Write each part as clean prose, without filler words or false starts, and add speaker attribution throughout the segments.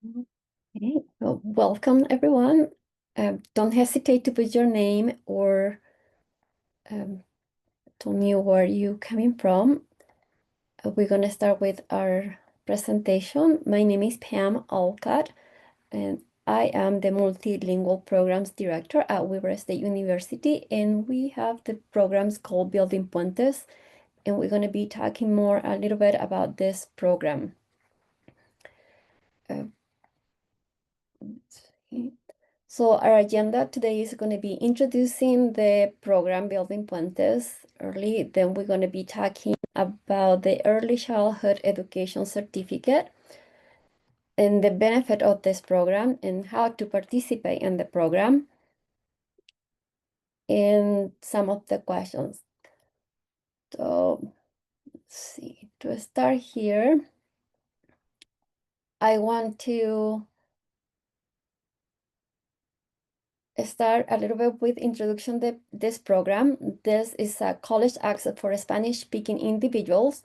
Speaker 1: Okay, well, welcome everyone. Don't hesitate to put your name or tell me where you coming from. We're gonna start with our presentation. My name is Pam Alcott, and I am the Multilingual Programs Director at Weber State University, and we have the programs called Building Puentes, and we're gonna be talking more a little bit about this program. Uh, let's see. So our agenda today is going to be introducing the program Building Puentes early. Then we're going to be talking about the Early Childhood Education Certificate and the benefit of this program and how to participate in the program and some of the questions. So let's see, to start here, I want to start a little bit with introduction to this program. This is a college access for Spanish-speaking individuals.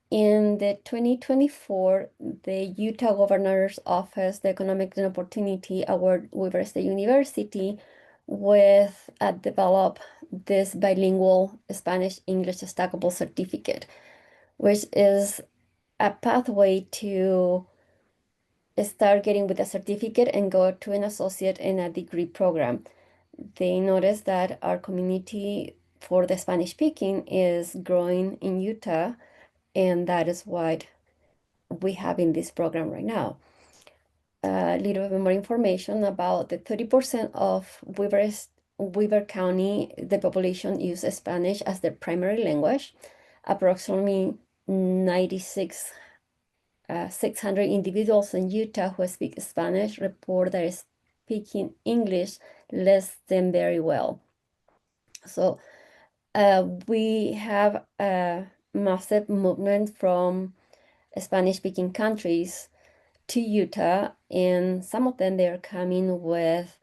Speaker 1: In the 2024, the Utah Governor's Office, the Economic and Opportunity Award Weber State University with develop this bilingual Spanish-English stackable certificate, which is a pathway to start getting with a certificate and go to an associate in a degree program. They noticed that our community for the Spanish speaking is growing in Utah, and that is what we have in this program right now. A little bit more information about the 30% of Weber County, the population uses Spanish as their primary language. Approximately 600 individuals in Utah who speak Spanish report they're speaking English less than very well. So we have a massive movement from Spanish-speaking countries to Utah, and some of them they're coming with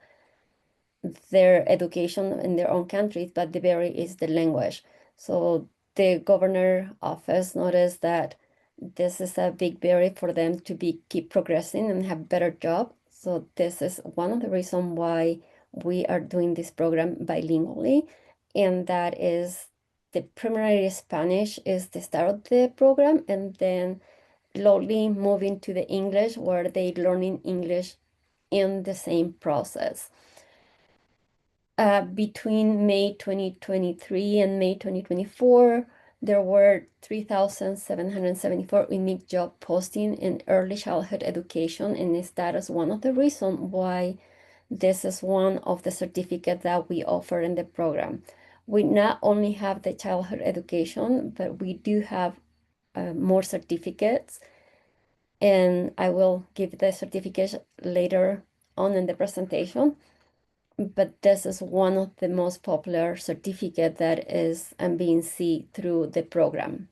Speaker 1: their education in their own countries, but the barrier is the language. So the governor office noticed that this is a big barrier for them to keep progressing and have better job. So this is one of the reasons why we are doing this program bilingually, and that is the primary Spanish is the start of the program, and then slowly moving to the English where they learning English in the same process. Between May 2023 and May 2024, there were 3,774 unique job postings in early childhood education, and that is one of the reasons why this is one of the certificates that we offer in the program. We not only have the childhood education, but we do have more certificates, and I will give the certificates later on in the presentation. But this is one of the most popular certificate that is being seen through the program.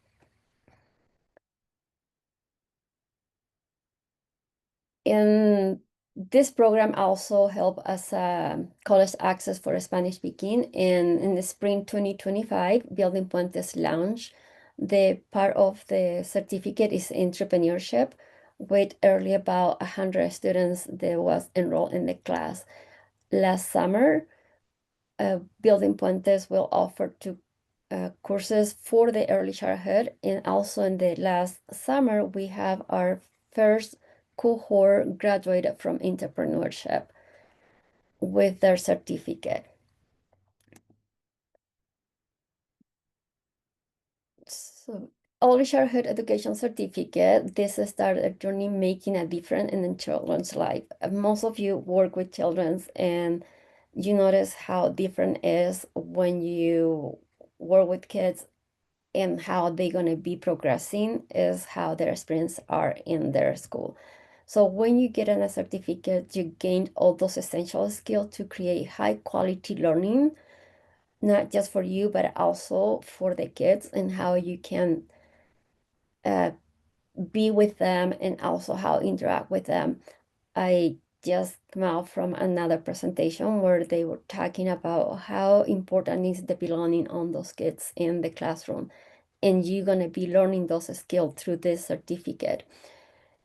Speaker 1: And this program also help as a college access for Spanish speaking. And in the spring 2025, Building Puentes launch. The part of the certificate is entrepreneurship, with early about 100 students that was enrolled in the class. Last summer, Building Puentes will offer two courses for the early childhood. And also in the last summer, we have our first cohort graduated from entrepreneurship with their certificate. So early childhood education certificate, this started a journey making a difference in the children's life. Most of you work with children, and you notice how different it is when you work with kids and how they're going to be progressing is how their experience are in their school. So when you get a certificate, you gain all those essential skills to create high quality learning, not just for you, but also for the kids, and how you can uh, be with them and also how interact with them. I just come out from another presentation where they were talking about how important is the belonging on those kids in the classroom, and you're going to be learning those skills through this certificate.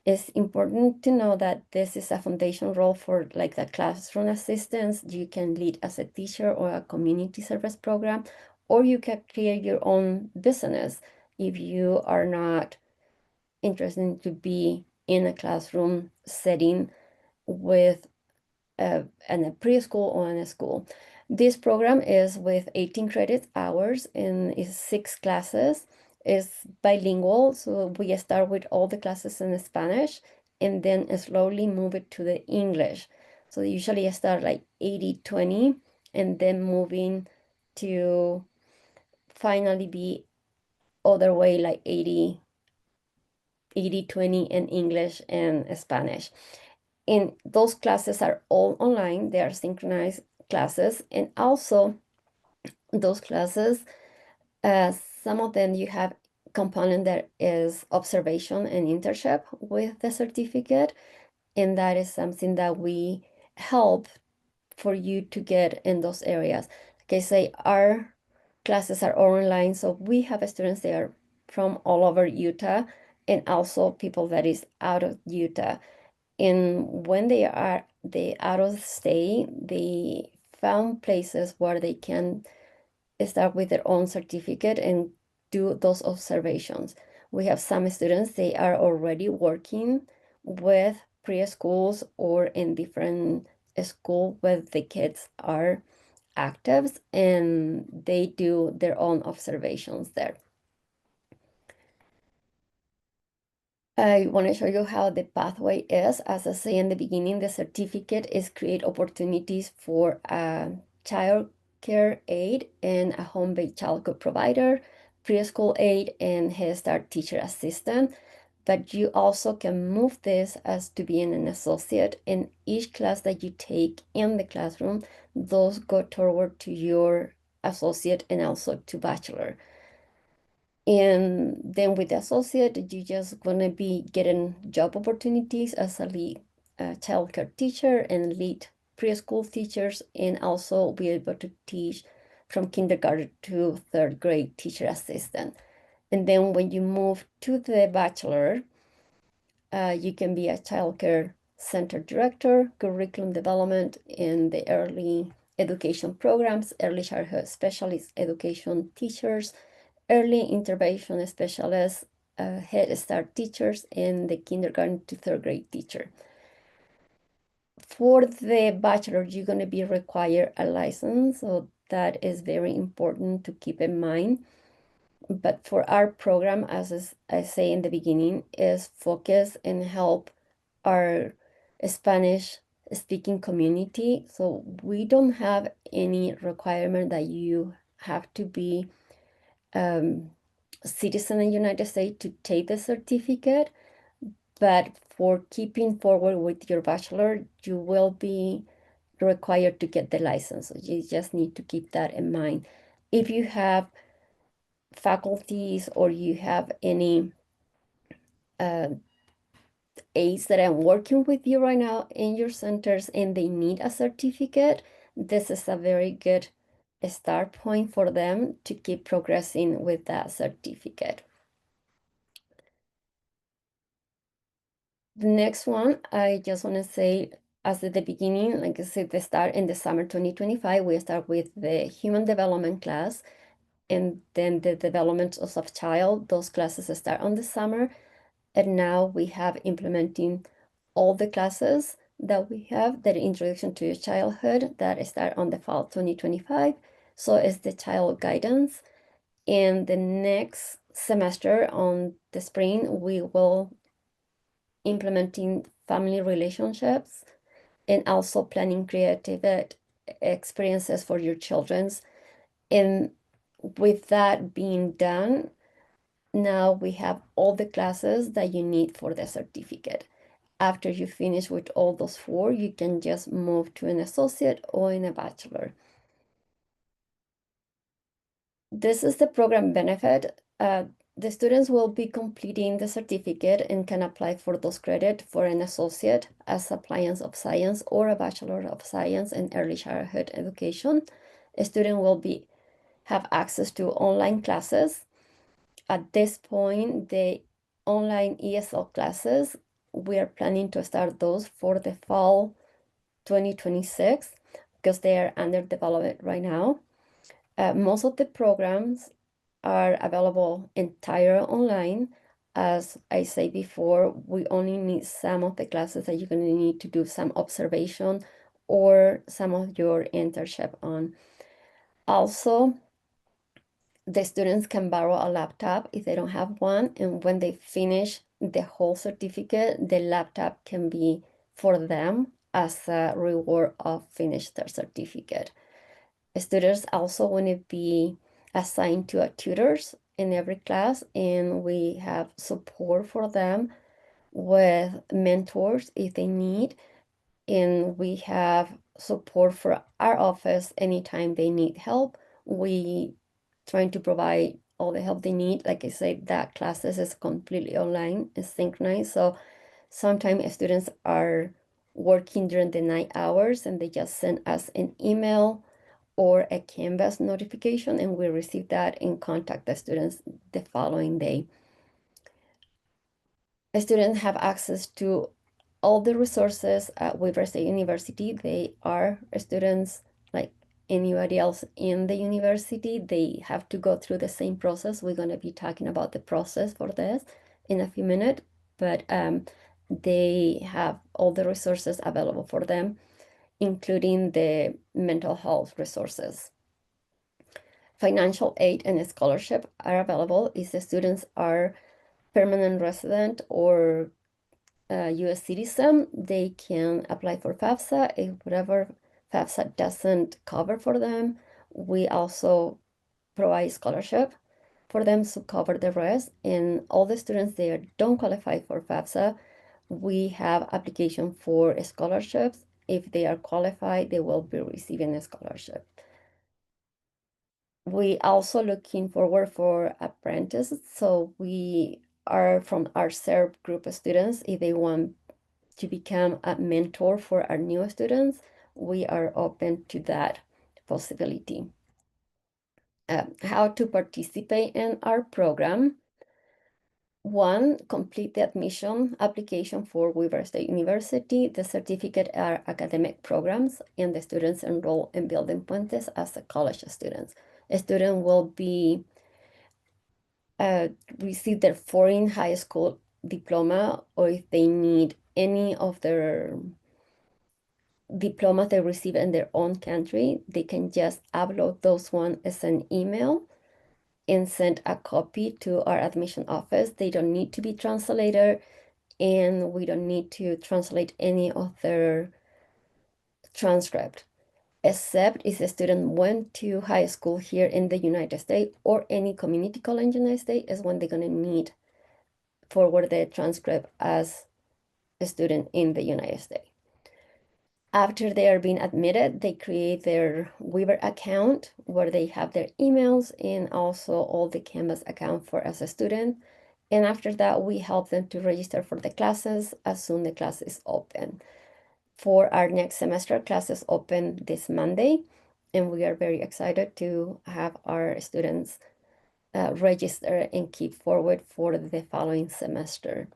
Speaker 1: It's important to know that this is a foundation role for like the classroom assistants. You can lead as a teacher or a community service program, or you can create your own business if you are not interested to be in a classroom setting with in a preschool or in a school. This program is with 18 credit hours and is 6 classes. It's bilingual, so we start with all the classes in Spanish and then slowly move it to the English. So usually I start like 80-20 and then moving to finally be other way like 80-20 in English and Spanish. And those classes are all online, they are synchronized classes. And also those classes, some of them you have component that is observation and internship with the certificate. And that is something that we help for you to get in those areas. Okay, say our classes are online, so we have students there from all over Utah and also people that is out of Utah. And when they out of state, they found places where they can start with their own certificate and do those observations. We have some students, they are already working with preschools or in different school where the kids are active and they do their own observations there. I want to show you how the pathway is. As I say in the beginning, the certificate is create opportunities for a child care aide and a home-based childcare provider, preschool aide, and Head Start teacher assistant. But you also can move this as to being an associate. In each class that you take in the classroom, those go toward to your associate and also to bachelor. And then with the associate, you just gonna be getting job opportunities as a lead childcare teacher and lead preschool teachers, and also be able to teach from kindergarten to third grade teacher assistant. And then when you move to the bachelor, you can be a childcare center director, curriculum development in the early education programs, early childhood specialist education teachers, early intervention specialists, Head Start teachers, and the kindergarten to third grade teacher. For the bachelor, you're going to be required a license, so that is very important to keep in mind. But for our program, as I say in the beginning, is focus and help our Spanish speaking community. So we don't have any requirement that you have to be citizen in the United States to take the certificate, but for keeping forward with your bachelor, you will be required to get the license. So you just need to keep that in mind. If you have faculties or you have any uh, aides that are working with you right now in your centers and they need a certificate, this is a very good start point for them to keep progressing with that certificate. The next one, I just want to say, as at the beginning, like I said, the start in the summer 2025, we start with the human development class, and then the development of a child. Those classes start on the summer, and now we have implementing all the classes that we have, the introduction to childhood that start on the fall 2025. So it's the child guidance. And the next semester on the spring, we will implementing family relationships and also planning creative experiences for your children's. And with that being done, now we have all the classes that you need for the certificate. After you finish with all those 4, you can just move to an associate or in a bachelor. This is the program benefit. The students will be completing the certificate and can apply for those credits for an associate as appliance of science or a bachelor of science in early childhood education. A student will have access to online classes. At this point, the online ESL classes we are planning to start those for the fall 2026 because they are under development right now. Most of the programs are available entire online. As I said before, we only need some of the classes that you're going to need to do some observation or some of your internship on. Also, the students can borrow a laptop if they don't have one, and when they finish the whole certificate, the laptop can be for them as a reward of finished their certificate. Students also want to be assigned to a tutors in every class, and we have support for them with mentors if they need, and we have support for our office anytime they need help. We trying to provide all the help they need. Like I said, that classes is completely online and synchronized. So sometimes students are working during the night hours and they just send us an email or a Canvas notification, and we receive that and contact the students the following day. Students have access to all the resources at Weber State University. They are students like anybody else in the university. They have to go through the same process. We're going to be talking about the process for this in a few minutes, but they have all the resources available for them, including the mental health resources. Financial aid and scholarship are available if the students are permanent resident or US citizen. They can apply for FAFSA. If whatever FAFSA doesn't cover for them, we also provide scholarship for them to cover the rest. And all the students there don't qualify for FAFSA, we have application for scholarships. If they are qualified, they will be receiving a scholarship. We also looking forward for apprentices. So we are from our SERP group of students. If they want to become a mentor for our new students, we are open to that possibility. How to participate in our program. One, complete the admission application for Weber State University. The certificate are academic programs, and the students enroll in Building Puentes as a college students. A student will be receive their foreign high school diploma, or if they need any of their diplomas they receive in their own country, they can just upload those one as an email and send a copy to our admission office. They don't need to be translated, and we don't need to translate any of their transcript, except if the student went to high school here in the United States or any community college in the United States is when they're gonna need forward the transcript as a student in the United States. After they are being admitted, they create their Weaver account where they have their emails and also all the Canvas account for as a student. And after that, we help them to register for the classes as soon the class is open. For our next semester, classes open this Monday, and we are very excited to have our students register and keep forward for the following semester.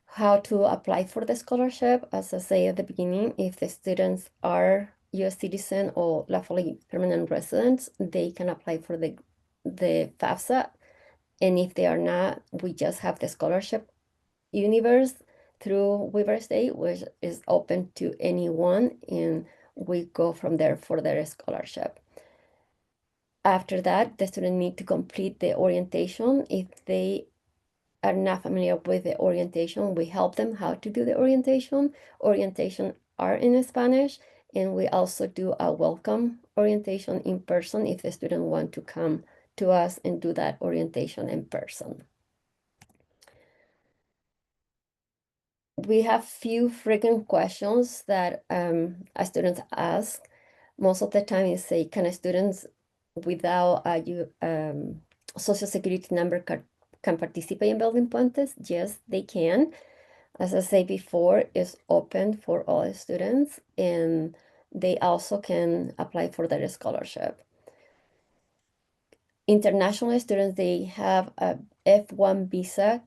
Speaker 1: How to apply for the scholarship, as I say at the beginning, if the students are US citizen or lawfully permanent residents, they can apply for the FAFSA. And if they are not, we just have the scholarship universe through Weber State, which is open to anyone, and we go from there for their scholarship. After that, the student need to complete the orientation. If they are not familiar with the orientation, we help them how to do the orientation. Orientation are in Spanish, and we also do a welcome orientation in person if the student want to come to us and do that orientation in person. We have few frequent questions that students ask. Most of the time is say, can students without a social security number can participate in Building Puentes? Yes, they can. As I said before, it's open for all students, and they also can apply for their scholarship. International students, they have a F1 visa,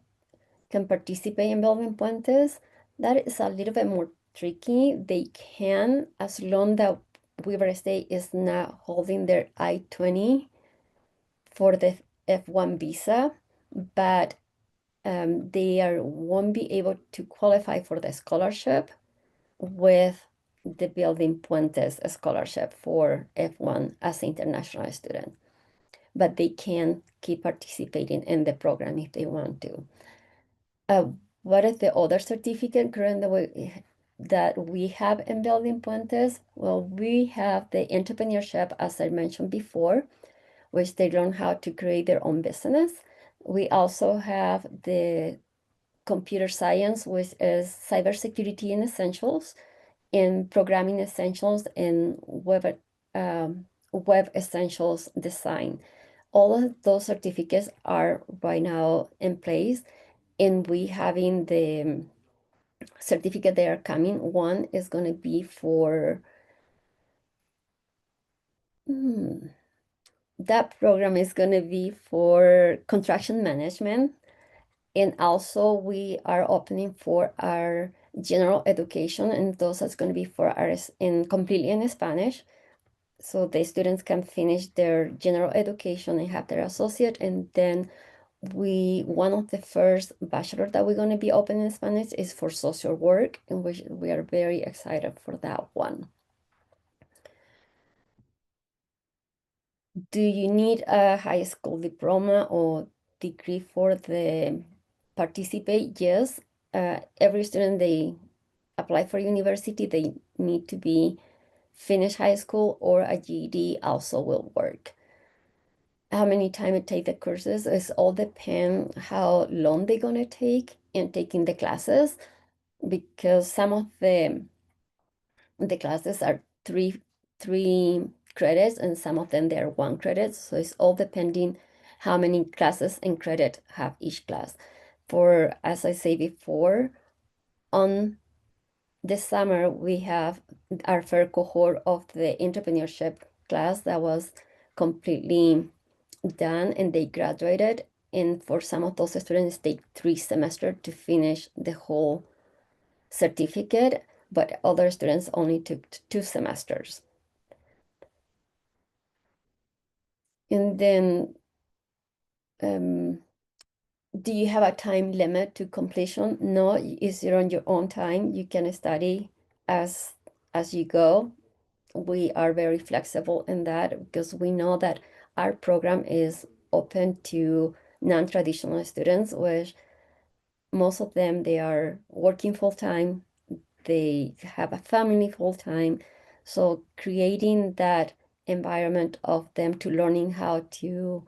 Speaker 1: can participate in Building Puentes. That is a little bit more tricky. They can, as long that Weber State is not holding their I-20 for the F1 visa, but won't be able to qualify for the scholarship with the Building Puentes scholarship for F1 as an international student. But they can keep participating in the program if they want to. Uh, what is the other certificate that we have in Building Puentes? Well, we have the entrepreneurship, as I mentioned before, which they learn how to create their own business. We also have the computer science, which is cybersecurity and essentials, and programming essentials, and web essentials design. All of those certificates are right now in place, and we having the certificate they are coming. One is going to be for that program is going to be for construction management. And also we are opening for our general education, and those are going to be for ours in completely in Spanish. So the students can finish their general education and have their associate. And then one of the first bachelor that we're going to be opening in Spanish is for social work, and we are very excited for that one. Do you need a high school diploma or degree for the participate? Yes. Every student they apply for university, they need to be finish high school, or a GED also will work. How many time it take the courses is all depend how long they're gonna take in taking the classes, because some of the classes are three credits, and some of them they're 1 credit. So it's all depending how many classes and credit have each class. For, as I say before, on this summer we have our first cohort of the entrepreneurship class that was completely done, and they graduated. And for some of those students, take 3 semesters to finish the whole certificate, but other students only took 2 semesters. And then, um, do you have a time limit to completion? No, it's on your own time. You can study as you go. We are very flexible in that, because we know that our program is open to non-traditional students, which most of them, they are working full-time, they have a family full-time. So creating that environment of them to learning how to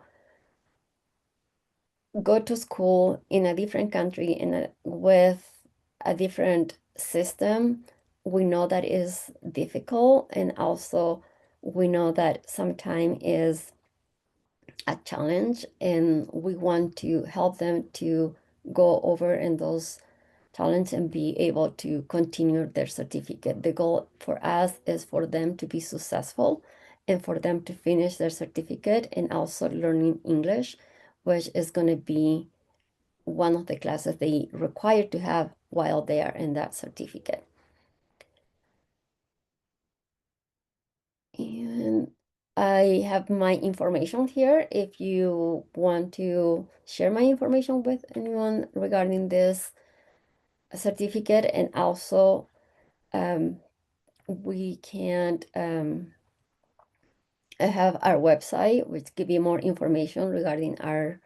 Speaker 1: go to school in a different country with a different system, we know that is difficult. And also we know that sometimes is a challenge, and we want to help them to go over in those talents and be able to continue their certificate. The goal for us is for them to be successful and for them to finish their certificate, and also learning English, which is going to be one of the classes they require to have while they are in that certificate. And I have my information here if you want to share my information with anyone regarding this certificate. And also, we can have our website, which give you more information regarding our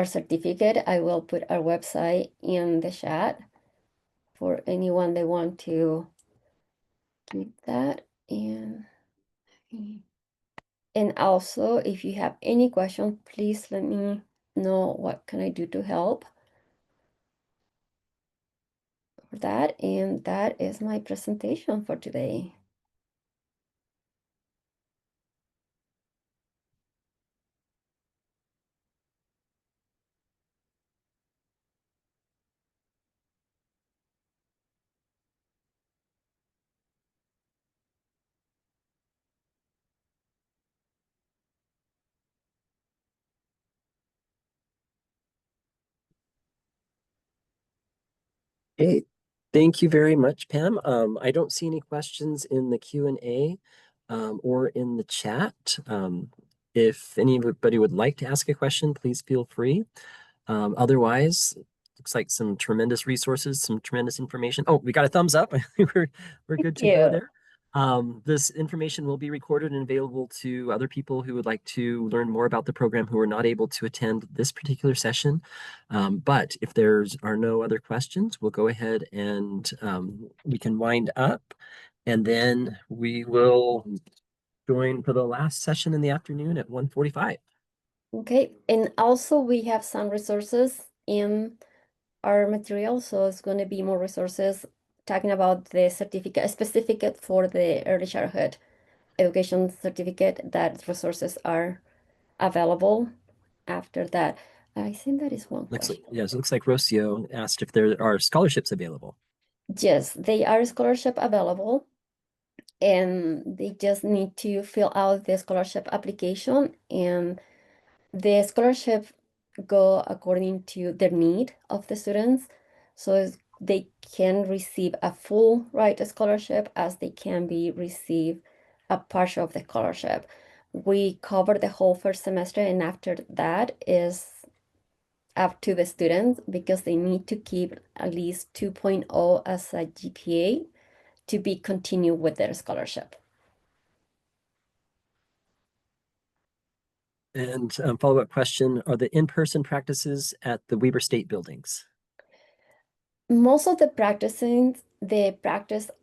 Speaker 1: certificate. I will put our website in the chat for anyone that want to keep that. And also, if you have any questions, please let me know what can I do to help for that. And that is my presentation for today.
Speaker 2: Hey, thank you very much, Pam. I don't see any questions in the Q&A or in the chat. If anybody would like to ask a question, please feel free. Otherwise, looks like some tremendous resources, some tremendous information. Oh, we got a thumbs up. We're
Speaker 1: Thank
Speaker 2: good to go
Speaker 1: you.
Speaker 2: there. This information will be recorded and available to other people who would like to learn more about the program who are not able to attend this particular session. But if there's are no other questions, we'll go ahead and we can wind up, and then we will join for the last session in the afternoon at 1:45.
Speaker 1: Okay, and also we have some resources in our material, so it's going to be more resources talking about the certificate, a certificate for the early childhood education certificate. That resources are available after that. I think that is one question.
Speaker 2: Yes, it looks like Rocio asked if there are scholarships available.
Speaker 1: Yes, they are scholarship available, and they just need to fill out the scholarship application, and the scholarship go according to the need of the students. So they can receive a full ride scholarship as they can be receive a partial of the scholarship. We cover the whole first semester, and after that is up to the students because they need to keep at least 2.0 as a GPA to be continued with their scholarship.
Speaker 2: And follow-up question, are the in-person practices at the Weber State buildings?
Speaker 1: Most of the practice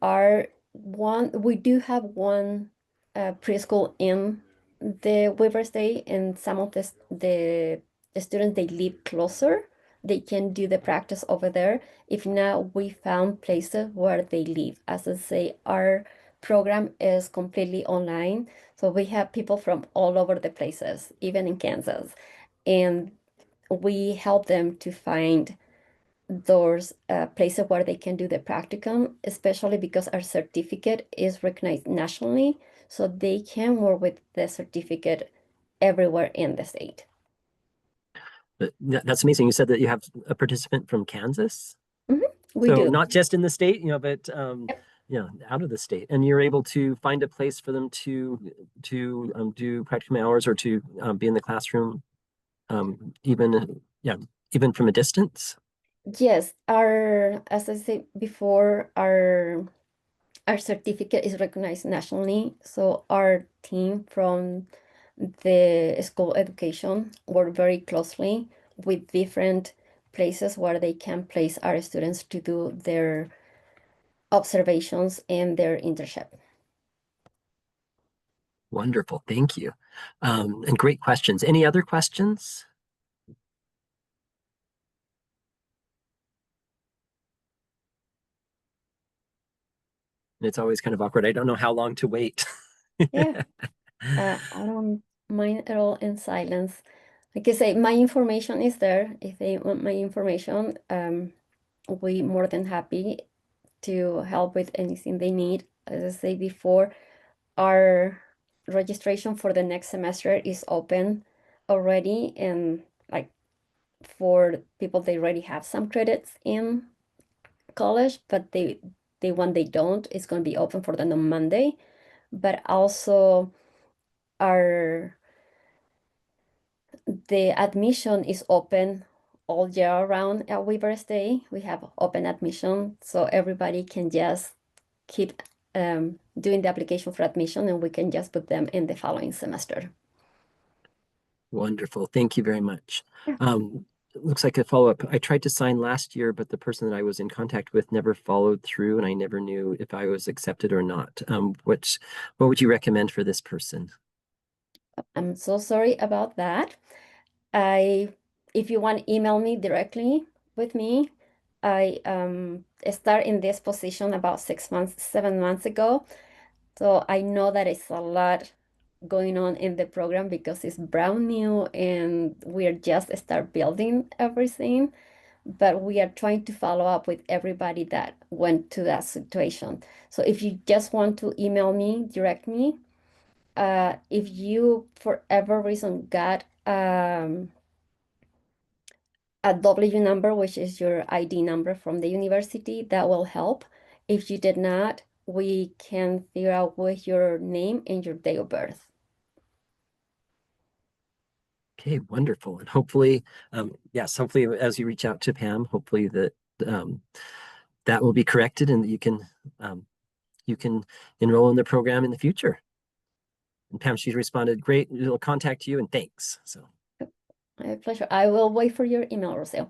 Speaker 1: are one, we do have one preschool in the Weaver State, and some of the students, they live closer. They can do the practice over there. If not, we found places where they live. As I say, our program is completely online. So we have people from all over the places, even in Kansas. And we help them to find those places where they can do the practicum, especially because our certificate is recognized nationally, so they can work with the certificate everywhere in the state.
Speaker 2: That's amazing. You said that you have a participant from Kansas?
Speaker 1: Mhm, we
Speaker 2: So
Speaker 1: do.
Speaker 2: not just in the state, but
Speaker 1: Yep.
Speaker 2: out of the state. And you're able to find a place for them to do practicum hours or to be in the classroom, even from a distance.
Speaker 1: Yes, our, as I said before, our certificate is recognized nationally, so our team from the school education work very closely with different places where they can place our students to do their observations and their internship.
Speaker 2: Wonderful. Thank you. And great questions. Any other questions? It's always kind of awkward. I don't know how long to wait.
Speaker 1: Yeah, I don't mind at all in silence. Like I say, my information is there. If they want my information, we more than happy to help with anything they need. As I say before, our registration for the next semester is open already, and like for people they already have some credits in college, but they when they don't, it's going to be open for them on Monday. But also our the admission is open all year around at Weaver State. We have open admission, so everybody can just keep doing the application for admission, and we can just put them in the following semester.
Speaker 2: Wonderful. Thank you very much.
Speaker 1: Yeah.
Speaker 2: It looks like a follow-up. I tried to sign last year, but the person that I was in contact with never followed through, and I never knew if I was accepted or not. What would you recommend for this person?
Speaker 1: I'm so sorry about that. I, if you want, email me directly with me. I start in this position about 6 months, 7 months ago. So I know that it's a lot going on in the program because it's brand new and we're just start building everything. But we are trying to follow up with everybody that went to that situation. So if you just want to email me, direct me. If you, for ever reason, got a W number, which is your ID number from the university. That will help. If you did not, we can figure out with your name and your date of birth.
Speaker 2: Okay, wonderful. And hopefully, yes, hopefully as you reach out to Pam, hopefully um, that will be corrected and that you can enroll in the program in the future. And Pam, she's responded, great, we'll contact you and thanks. So,
Speaker 1: My pleasure. I will wait for your email, Rocio.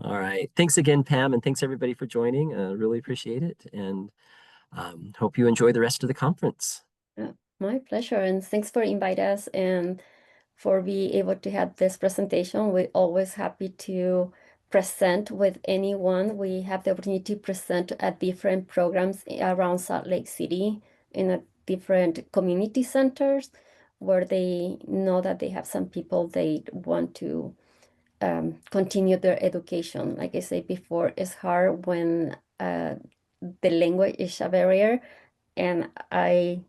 Speaker 2: all right. Thanks again, Pam, and thanks everybody for joining. Really appreciate it. And hope you enjoy the rest of the conference.
Speaker 1: My pleasure. And thanks for inviting us and for being able to have this presentation. We're always happy to present with anyone. We have the opportunity to present at different programs around Salt Lake City in a different community centers where they know that they have some people they want to continue their education. Like I said before, it's hard when the language is a barrier. And I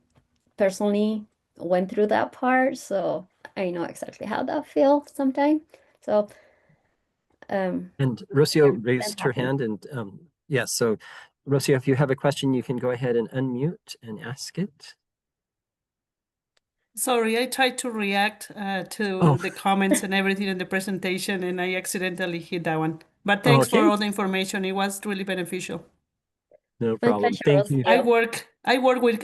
Speaker 1: personally went through that part, so I know exactly how that feels sometimes. So
Speaker 2: And
Speaker 1: yeah,
Speaker 2: Rocio
Speaker 1: I'm
Speaker 2: raised her
Speaker 1: happy.
Speaker 2: hand and yeah, so Rocio, if you have a question, you can go ahead and unmute and ask it.
Speaker 3: Sorry, I tried to react
Speaker 2: Oh,
Speaker 3: to the comments and everything in the presentation, and I accidentally hit that one. But
Speaker 2: oh,
Speaker 3: thanks for
Speaker 2: okay.
Speaker 3: all the information. It was really beneficial.
Speaker 2: No
Speaker 1: My
Speaker 2: problem.
Speaker 1: pleasure,
Speaker 2: Thank you.
Speaker 3: I
Speaker 1: Rocio.
Speaker 3: work I work with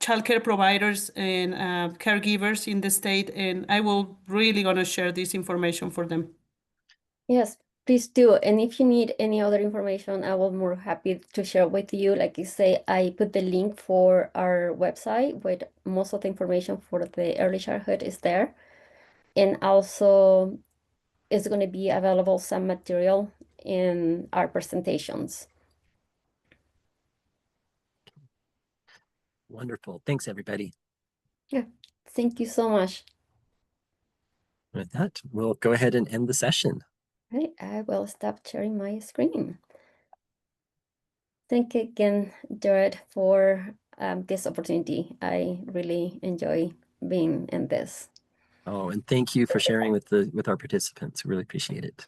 Speaker 3: childcare providers and caregivers in the state, and I will really gonna share this information for them.
Speaker 1: Yes, please do. And if you need any other information, I will more happy to share with you. Like you say, I put the link for our website with most of the information for the early childhood is there. And also it's going to be available some material in our presentations.
Speaker 2: Wonderful. Thanks, everybody.
Speaker 1: Yeah, thank you so much.
Speaker 2: With that, we'll go ahead and end the session.
Speaker 1: Right, I will stop sharing my screen. Thank you again, Jared, for this opportunity. I really enjoy being in this.
Speaker 2: Oh, and thank you for sharing with our participants. Really appreciate it.